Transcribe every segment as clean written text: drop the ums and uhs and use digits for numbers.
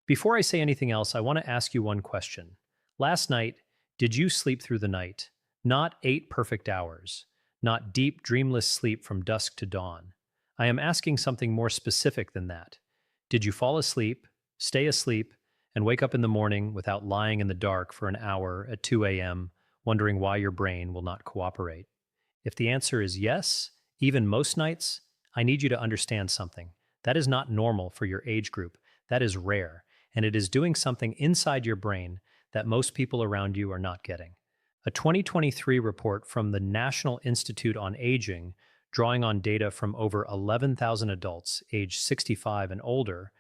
Before I say anything else, I want to ask you one question. Last night, did you sleep through the night? Not 8 perfect hours, not deep, dreamless sleep from dusk to dawn. I am asking something more specific than that. Did you fall asleep, stay asleep, and wake up in the morning without lying in the dark for an hour at 2 a.m., wondering why your brain will not cooperate? If the answer is yes, even most nights, I need you to understand something. That is not normal for your age group. That is rare, and it is doing something inside your brain that most people around you are not getting. A 2023 report from the National Institute on Aging, drawing on data from over 11,000 adults aged 65 and older,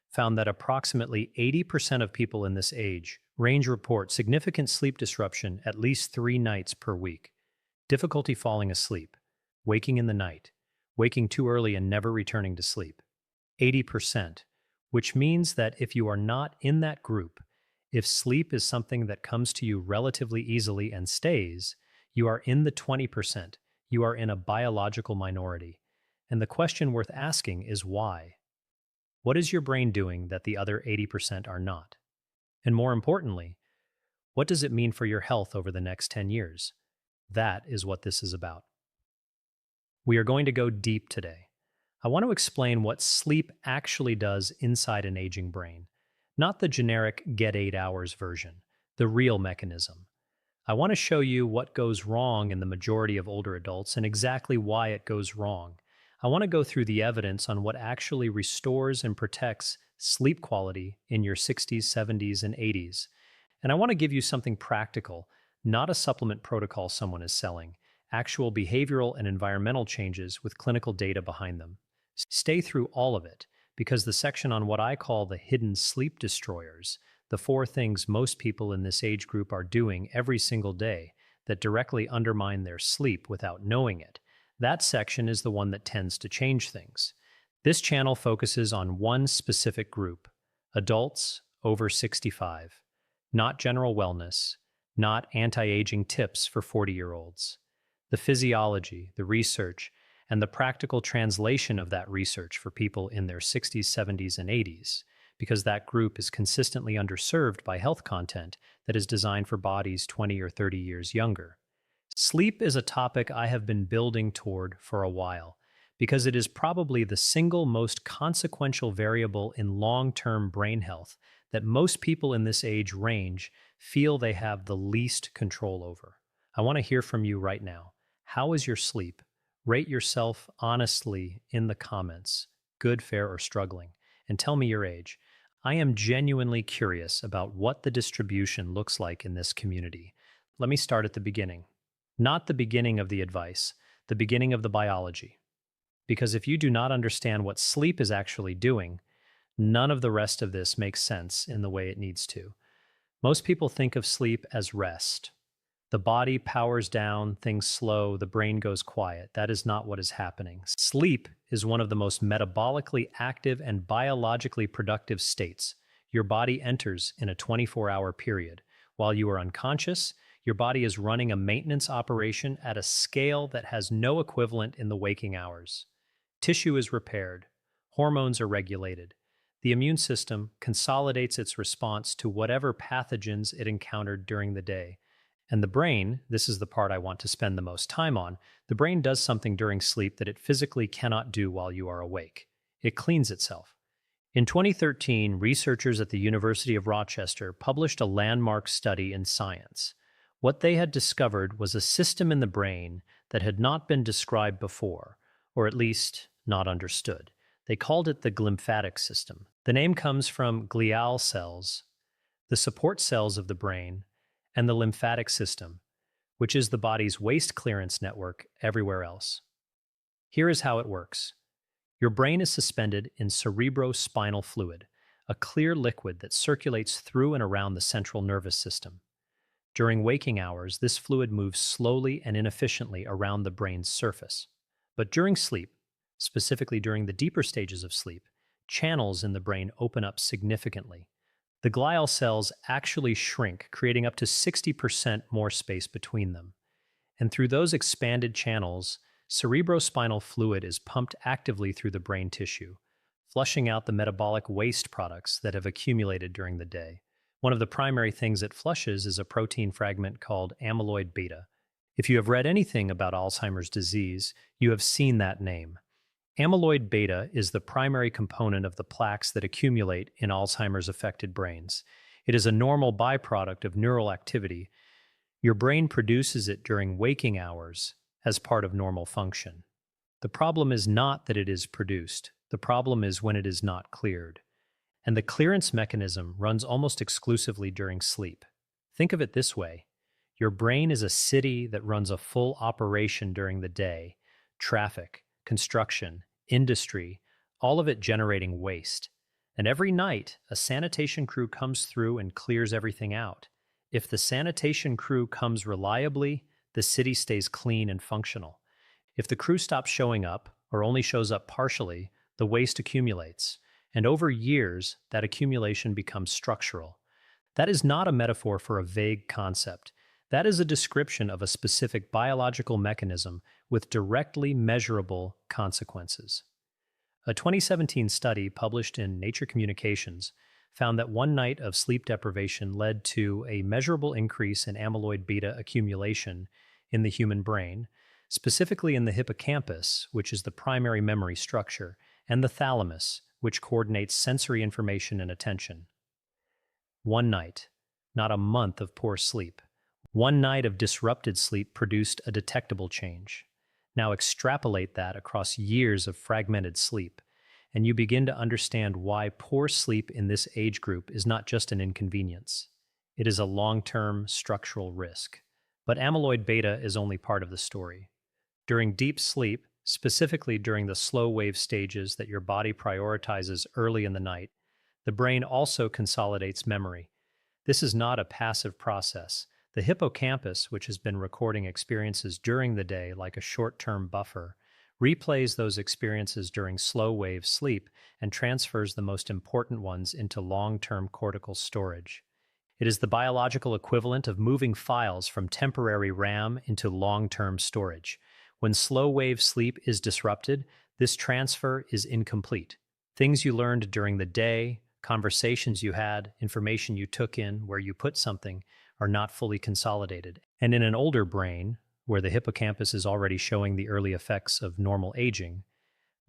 found that approximately 80% of people in this age range report significant sleep disruption at least 3 nights per week. Difficulty falling asleep, waking in the night, waking too early and never returning to sleep. 80%, which means that if you are not in that group, if sleep is something that comes to you relatively easily and stays, you are in the 20%. You are in a biological minority. And the question worth asking is why? What is your brain doing that the other 80% are not? And more importantly, what does it mean for your health over the next 10 years? That is what this is about. We are going to go deep today. I want to explain what sleep actually does inside an aging brain, not the generic get 8 hours version, the real mechanism. I want to show you what goes wrong in the majority of older adults and exactly why it goes wrong. I want to go through the evidence on what actually restores and protects sleep quality in your 60s, 70s, and 80s. And I want to give you something practical, not a supplement protocol someone is selling, actual behavioral and environmental changes with clinical data behind them. Stay through all of it, because the section on what I call the hidden sleep destroyers, the 4 things most people in this age group are doing every single day that directly undermine their sleep without knowing it, that section is the one that tends to change things. This channel focuses on one specific group, adults over 65, not general wellness, not anti-aging tips for 40-year-olds. The physiology, the research, and the practical translation of that research for people in their 60s, 70s, and 80s, because that group is consistently underserved by health content that is designed for bodies 20 or 30 years younger. Sleep is a topic I have been building toward for a while, because it is probably the single most consequential variable in long-term brain health that most people in this age range feel they have the least control over. I want to hear from you right now. How is your sleep? Rate yourself honestly in the comments, good, fair, or struggling, and tell me your age. I am genuinely curious about what the distribution looks like in this community. Let me start at the beginning. Not the beginning of the advice, the beginning of the biology. Because if you do not understand what sleep is actually doing, none of the rest of this makes sense in the way it needs to. Most people think of sleep as rest. The body powers down, things slow, the brain goes quiet. That is not what is happening. Sleep is one of the most metabolically active and biologically productive states. Your body enters in a 24-hour period. While you are unconscious, your body is running a maintenance operation at a scale that has no equivalent in the waking hours. Tissue is repaired. Hormones are regulated. The immune system consolidates its response to whatever pathogens it encountered during the day. And the brain, this is the part I want to spend the most time on, the brain does something during sleep that it physically cannot do while you are awake. It cleans itself. In 2013, researchers at the University of Rochester published a landmark study in Science. What they had discovered was a system in the brain that had not been described before, or at least not understood. They called it the glymphatic system. The name comes from glial cells, the support cells of the brain, and the lymphatic system, which is the body's waste clearance network everywhere else. Here is how it works. Your brain is suspended in cerebrospinal fluid, a clear liquid that circulates through and around the central nervous system. During waking hours, this fluid moves slowly and inefficiently around the brain's surface. But during sleep, specifically during the deeper stages of sleep, channels in the brain open up significantly. The glial cells actually shrink, creating up to 60% more space between them. And through those expanded channels, cerebrospinal fluid is pumped actively through the brain tissue, flushing out the metabolic waste products that have accumulated during the day. One of the primary things it flushes is a protein fragment called amyloid beta. If you have read anything about Alzheimer's disease, you have seen that name. Amyloid beta is the primary component of the plaques that accumulate in Alzheimer's affected brains. It is a normal byproduct of neural activity. Your brain produces it during waking hours as part of normal function. The problem is not that it is produced. The problem is when it is not cleared. And the clearance mechanism runs almost exclusively during sleep. Think of it this way. Your brain is a city that runs a full operation during the day. Traffic, construction, industry, all of it generating waste. And every night, a sanitation crew comes through and clears everything out. If the sanitation crew comes reliably, the city stays clean and functional. If the crew stops showing up, or only shows up partially, the waste accumulates. And over years, that accumulation becomes structural. That is not a metaphor for a vague concept. That is a description of a specific biological mechanism with directly measurable consequences. A 2017 study published in Nature Communications found that one night of sleep deprivation led to a measurable increase in amyloid beta accumulation in the human brain, specifically in the hippocampus, which is the primary memory structure, and the thalamus, which coordinates sensory information and attention. One night, not a month of poor sleep. One night of disrupted sleep produced a detectable change. Now extrapolate that across years of fragmented sleep, and you begin to understand why poor sleep in this age group is not just an inconvenience. It is a long-term structural risk. But amyloid beta is only part of the story. During deep sleep, specifically during the slow wave stages that your body prioritizes early in the night, the brain also consolidates memory. This is not a passive process. The hippocampus, which has been recording experiences during the day like a short-term buffer, replays those experiences during slow-wave sleep and transfers the most important ones into long-term cortical storage. It is the biological equivalent of moving files from temporary RAM into long-term storage. When slow-wave sleep is disrupted, this transfer is incomplete. Things you learned during the day, conversations you had, information you took in, where you put something, are not fully consolidated. And in an older brain, where the hippocampus is already showing the early effects of normal aging,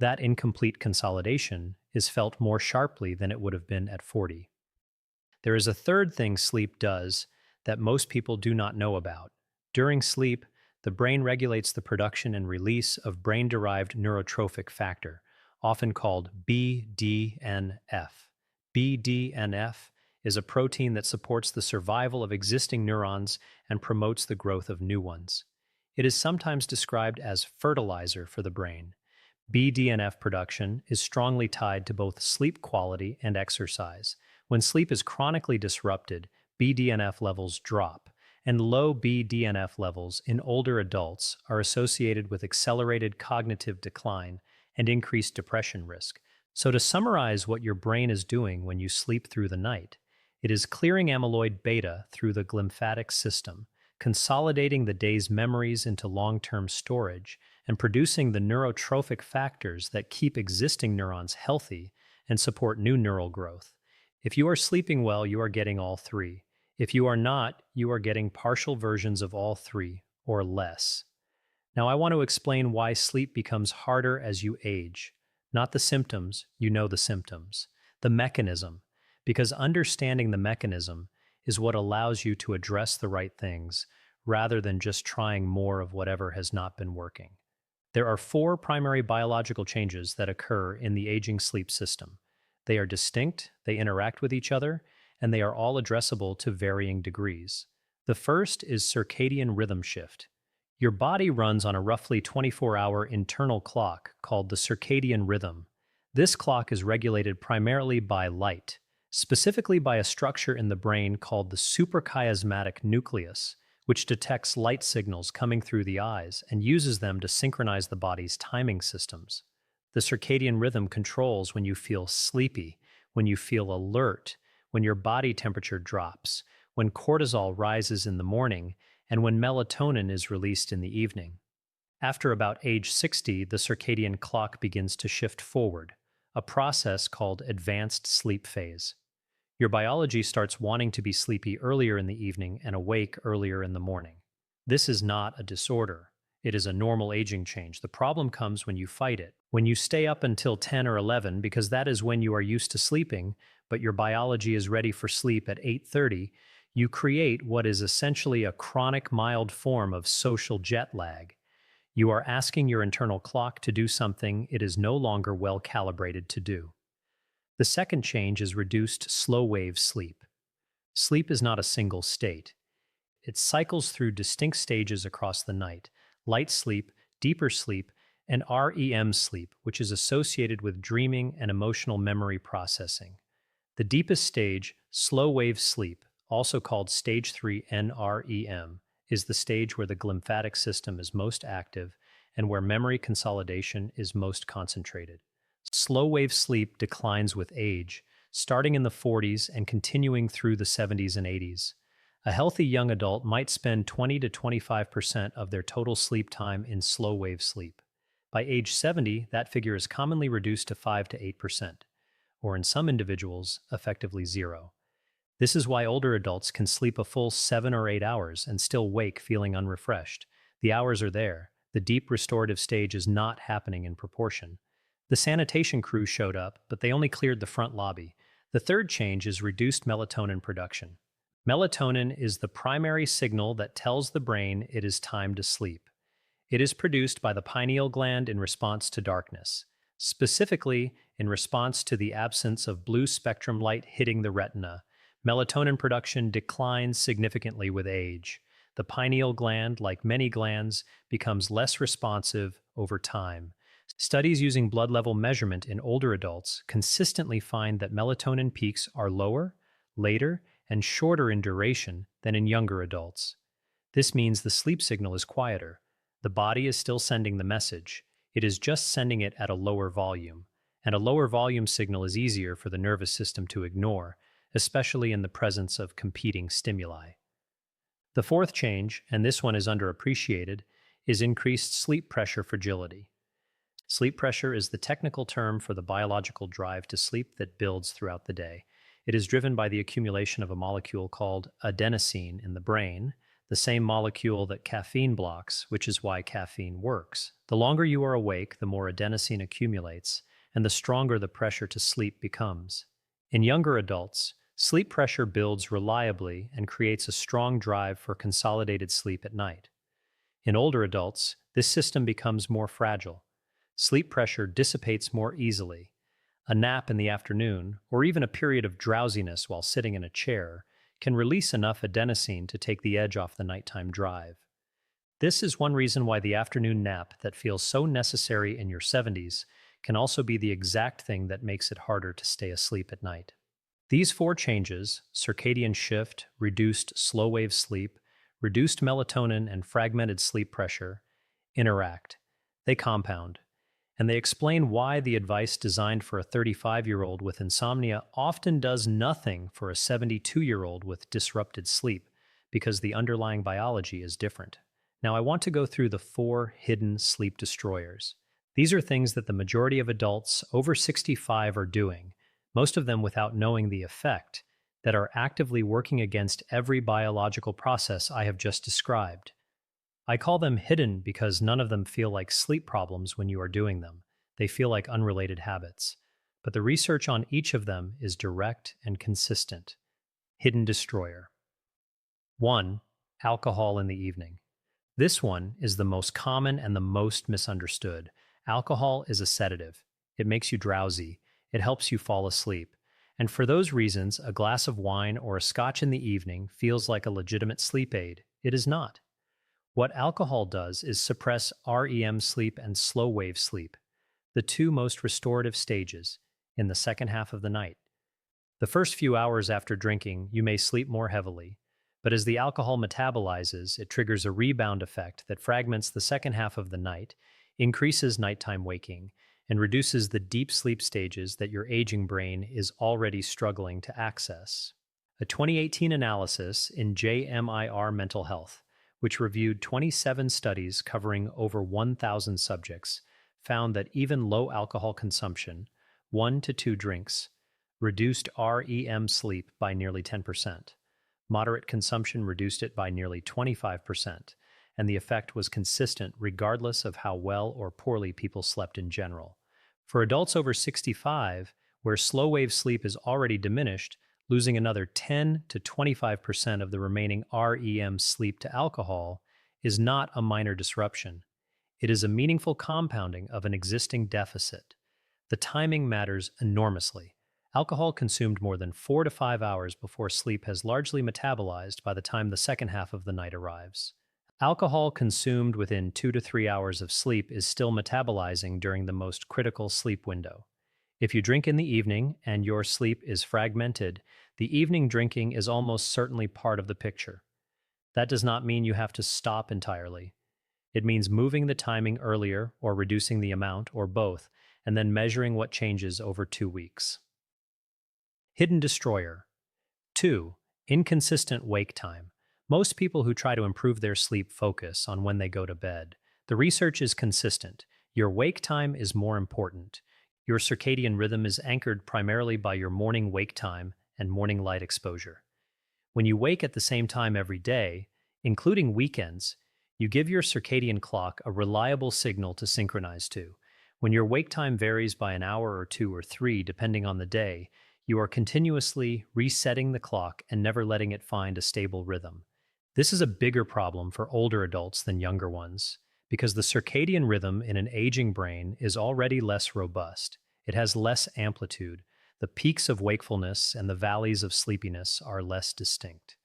that incomplete consolidation is felt more sharply than it would have been at 40. There is a third thing sleep does that most people do not know about. During sleep, the brain regulates the production and release of brain-derived neurotrophic factor, often called BDNF. BDNF is a protein that supports the survival of existing neurons and promotes the growth of new ones. It is sometimes described as fertilizer for the brain. BDNF production is strongly tied to both sleep quality and exercise. When sleep is chronically disrupted, BDNF levels drop, and low BDNF levels in older adults are associated with accelerated cognitive decline and increased depression risk. So to summarize what your brain is doing when you sleep through the night, it is clearing amyloid beta through the glymphatic system, consolidating the day's memories into long-term storage, and producing the neurotrophic factors that keep existing neurons healthy and support new neural growth. If you are sleeping well, you are getting all three. If you are not, you are getting partial versions of all three, or less. Now I want to explain why sleep becomes harder as you age. Not the symptoms, you know the symptoms. The mechanism, because understanding the mechanism is what allows you to address the right things, rather than just trying more of whatever has not been working. There are 4 primary biological changes that occur in the aging sleep system. They are distinct, they interact with each other, and they are all addressable to varying degrees. The first is circadian rhythm shift. Your body runs on a roughly 24-hour internal clock called the circadian rhythm. This clock is regulated primarily by light, specifically by a structure in the brain called the suprachiasmatic nucleus, which detects light signals coming through the eyes and uses them to synchronize the body's timing systems. The circadian rhythm controls when you feel sleepy, when you feel alert, when your body temperature drops, when cortisol rises in the morning, and when melatonin is released in the evening. After about age 60, the circadian clock begins to shift forward. a process called advanced sleep phase. Your biology starts wanting to be sleepy earlier in the evening and awake earlier in the morning. This is not a disorder. It is a normal aging change. The problem comes when you fight it. When you stay up until 10 or 11 because that is when you are used to sleeping, but your biology is ready for sleep at 8:30, you create what is essentially a chronic mild form of social jet lag. You are asking your internal clock to do something it is no longer well calibrated to do. The second change is reduced slow wave sleep. Sleep is not a single state. It cycles through distinct stages across the night: light sleep, deeper sleep, and REM sleep, which is associated with dreaming and emotional memory processing. The deepest stage, slow wave sleep, also called stage 3 NREM, is the stage where the glymphatic system is most active and where memory consolidation is most concentrated. Slow wave sleep declines with age, starting in the 40s and continuing through the 70s and 80s. A healthy young adult might spend 20 to 25% of their total sleep time in slow wave sleep. By age 70, that figure is commonly reduced to 5 to 8%, or in some individuals, effectively zero. This is why older adults can sleep a full 7 or 8 hours and still wake feeling unrefreshed. The hours are there. The deep restorative stage is not happening in proportion. The sanitation crew showed up, but they only cleared the front lobby. The third change is reduced melatonin production. Melatonin is the primary signal that tells the brain it is time to sleep. It is produced by the pineal gland in response to darkness, specifically in response to the absence of blue spectrum light hitting the retina. Melatonin production declines significantly with age. The pineal gland, like many glands, becomes less responsive over time. Studies using blood level measurement in older adults consistently find that melatonin peaks are lower, later, and shorter in duration than in younger adults. This means the sleep signal is quieter. The body is still sending the message. It is just sending it at a lower volume. And a lower volume signal is easier for the nervous system to ignore, especially in the presence of competing stimuli. The fourth change, and this one is underappreciated, is increased sleep pressure fragility. Sleep pressure is the technical term for the biological drive to sleep that builds throughout the day. It is driven by the accumulation of a molecule called adenosine in the brain, the same molecule that caffeine blocks, which is why caffeine works. The longer you are awake, the more adenosine accumulates, and the stronger the pressure to sleep becomes. In younger adults, sleep pressure builds reliably and creates a strong drive for consolidated sleep at night. In older adults, this system becomes more fragile. Sleep pressure dissipates more easily. A nap in the afternoon, or even a period of drowsiness while sitting in a chair, can release enough adenosine to take the edge off the nighttime drive. This is one reason why the afternoon nap that feels so necessary in your 70s can also be the exact thing that makes it harder to stay asleep at night. These four changes, circadian shift, reduced slow wave sleep, reduced melatonin, and fragmented sleep pressure, interact. They compound. And they explain why the advice designed for a 35-year-old with insomnia often does nothing for a 72-year-old with disrupted sleep, because the underlying biology is different. Now, I want to go through the 4 hidden sleep destroyers. These are things that the majority of adults over 65 are doing, most of them without knowing the effect, that are actively working against every biological process I have just described. I call them hidden because none of them feel like sleep problems when you are doing them. They feel like unrelated habits. But the research on each of them is direct and consistent. Hidden destroyer. 1. Alcohol in the evening. This one is the most common and the most misunderstood. Alcohol is a sedative. It makes you drowsy. It helps you fall asleep. And for those reasons, a glass of wine or a scotch in the evening feels like a legitimate sleep aid. It is not. What alcohol does is suppress REM sleep and slow wave sleep, the two most restorative stages, in the second half of the night. The first few hours after drinking, you may sleep more heavily, but as the alcohol metabolizes, it triggers a rebound effect that fragments the second half of the night, increases nighttime waking, and reduces the deep sleep stages that your aging brain is already struggling to access. A 2018 analysis in JMIR Mental Health, which reviewed 27 studies covering over 1,000 subjects, found that even low alcohol consumption, 1 to 2 drinks, reduced REM sleep by nearly 10%. Moderate consumption reduced it by nearly 25%, and the effect was consistent regardless of how well or poorly people slept in general. For adults over 65, where slow wave sleep is already diminished, losing another 10 to 25% of the remaining REM sleep to alcohol is not a minor disruption. It is a meaningful compounding of an existing deficit. The timing matters enormously. Alcohol consumed more than 4 to 5 hours before sleep has largely metabolized by the time the second half of the night arrives. Alcohol consumed within 2 to 3 hours of sleep is still metabolizing during the most critical sleep window. If you drink in the evening and your sleep is fragmented, the evening drinking is almost certainly part of the picture. That does not mean you have to stop entirely. It means moving the timing earlier or reducing the amount or both, and then measuring what changes over 2 weeks. Hidden destroyer. 2. Inconsistent wake time. Most people who try to improve their sleep focus on when they go to bed. The research is consistent. Your wake time is more important. Your circadian rhythm is anchored primarily by your morning wake time and morning light exposure. When you wake at the same time every day, including weekends, you give your circadian clock a reliable signal to synchronize to. When your wake time varies by an hour or 2 or 3, depending on the day, you are continuously resetting the clock and never letting it find a stable rhythm. This is a bigger problem for older adults than younger ones, because the circadian rhythm in an aging brain is already less robust. It has less amplitude. The peaks of wakefulness and the valleys of sleepiness are less distinct.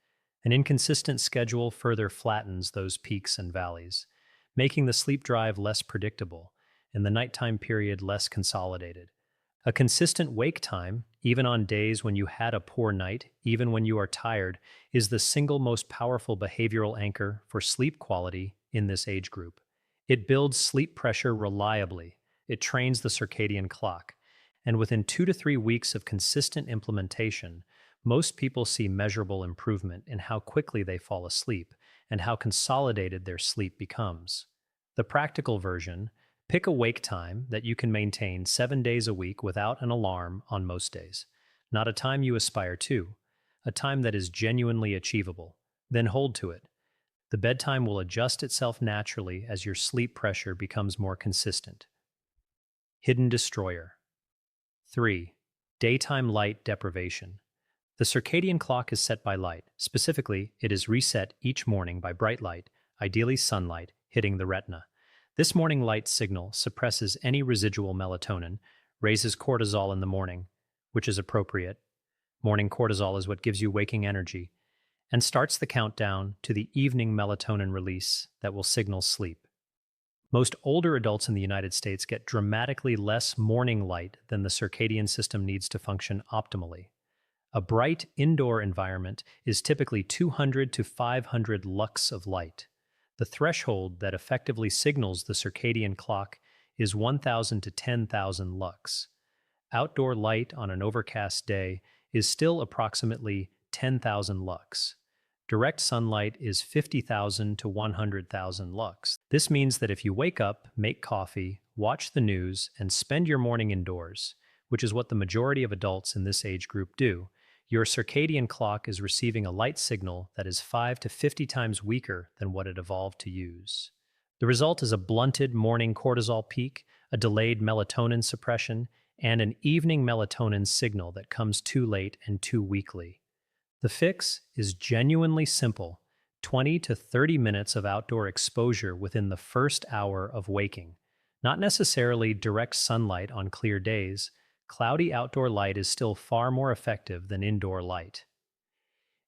An inconsistent schedule further flattens those peaks and valleys, making the sleep drive less predictable and the nighttime period less consolidated. A consistent wake time, even on days when you had a poor night, even when you are tired, is the single most powerful behavioral anchor for sleep quality in this age group. It builds sleep pressure reliably, it trains the circadian clock, and within 2 to 3 weeks of consistent implementation, most people see measurable improvement in how quickly they fall asleep and how consolidated their sleep becomes. The practical version: pick a wake time that you can maintain 7 days a week without an alarm on most days. Not a time you aspire to, a time that is genuinely achievable. Then hold to it. The bedtime will adjust itself naturally as your sleep pressure becomes more consistent. Hidden destroyer. 3. Daytime light deprivation. The circadian clock is set by light. Specifically, it is reset each morning by bright light, ideally sunlight, hitting the retina. This morning light signal suppresses any residual melatonin, raises cortisol in the morning, which is appropriate. Morning cortisol is what gives you waking energy, and starts the countdown to the evening melatonin release that will signal sleep. Most older adults in the United States get dramatically less morning light than the circadian system needs to function optimally. A bright indoor environment is typically 200 to 500 lux of light. The threshold that effectively signals the circadian clock is 1,000 to 10,000 lux. Outdoor light on an overcast day is still approximately 10,000 lux. Direct sunlight is 50,000 to 100,000 lux. This means that if you wake up, make coffee, watch the news, and spend your morning indoors, which is what the majority of adults in this age group do, your circadian clock is receiving a light signal that is 5 to 50 times weaker than what it evolved to use. The result is a blunted morning cortisol peak, a delayed melatonin suppression, and an evening melatonin signal that comes too late and too weakly. The fix is genuinely simple: 20 to 30 minutes of outdoor exposure within the first hour of waking. Not necessarily direct sunlight on clear days. Cloudy outdoor light is still far more effective than indoor light.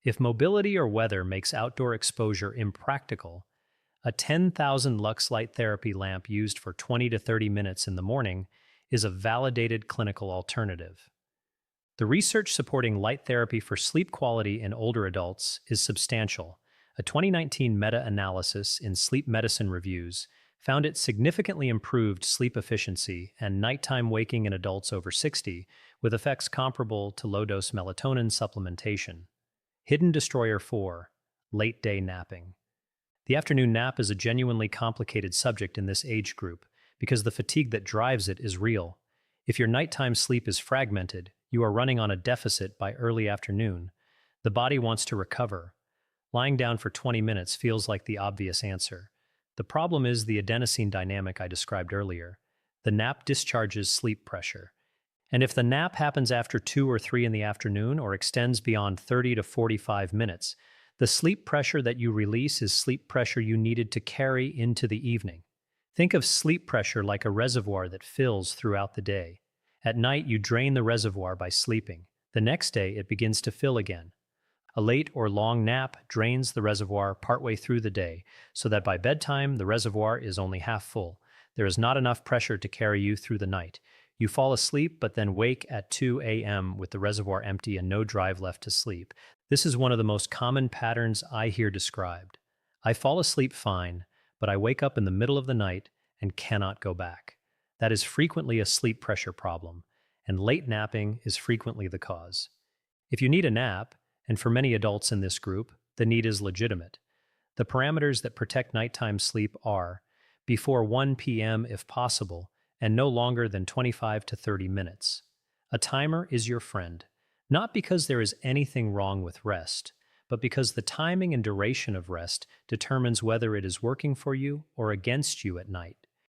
If mobility or weather makes outdoor exposure impractical, a 10,000 lux light therapy lamp used for 20 to 30 minutes in the morning is a validated clinical alternative. The research supporting light therapy for sleep quality in older adults is substantial. A 2019 meta-analysis in Sleep Medicine Reviews found it significantly improved sleep efficiency and nighttime waking in adults over 60, with effects comparable to low-dose melatonin supplementation. Hidden destroyer 4. Late day napping. The afternoon nap is a genuinely complicated subject in this age group because the fatigue that drives it is real. If your nighttime sleep is fragmented, you are running on a deficit by early afternoon. The body wants to recover. Lying down for 20 minutes feels like the obvious answer. The problem is the adenosine dynamic I described earlier. The nap discharges sleep pressure. And if the nap happens after 2 or 3 in the afternoon or extends beyond 30 to 45 minutes, the sleep pressure that you release is sleep pressure you needed to carry into the evening. Think of sleep pressure like a reservoir that fills throughout the day. At night, you drain the reservoir by sleeping. The next day, it begins to fill again. A late or long nap drains the reservoir partway through the day, so that by bedtime, the reservoir is only half full. There is not enough pressure to carry you through the night. You fall asleep, but then wake at 2 a.m. with the reservoir empty and no drive left to sleep. This is one of the most common patterns I hear described. I fall asleep fine, but I wake up in the middle of the night and cannot go back. That is frequently a sleep pressure problem, and late napping is frequently the cause. If you need a nap, and for many adults in this group, the need is legitimate. The parameters that protect nighttime sleep are before 1 p.m. if possible, and no longer than 25 to 30 minutes. A timer is your friend, not because there is anything wrong with rest, but because the timing and duration of rest determines whether it is working for you or against you at night.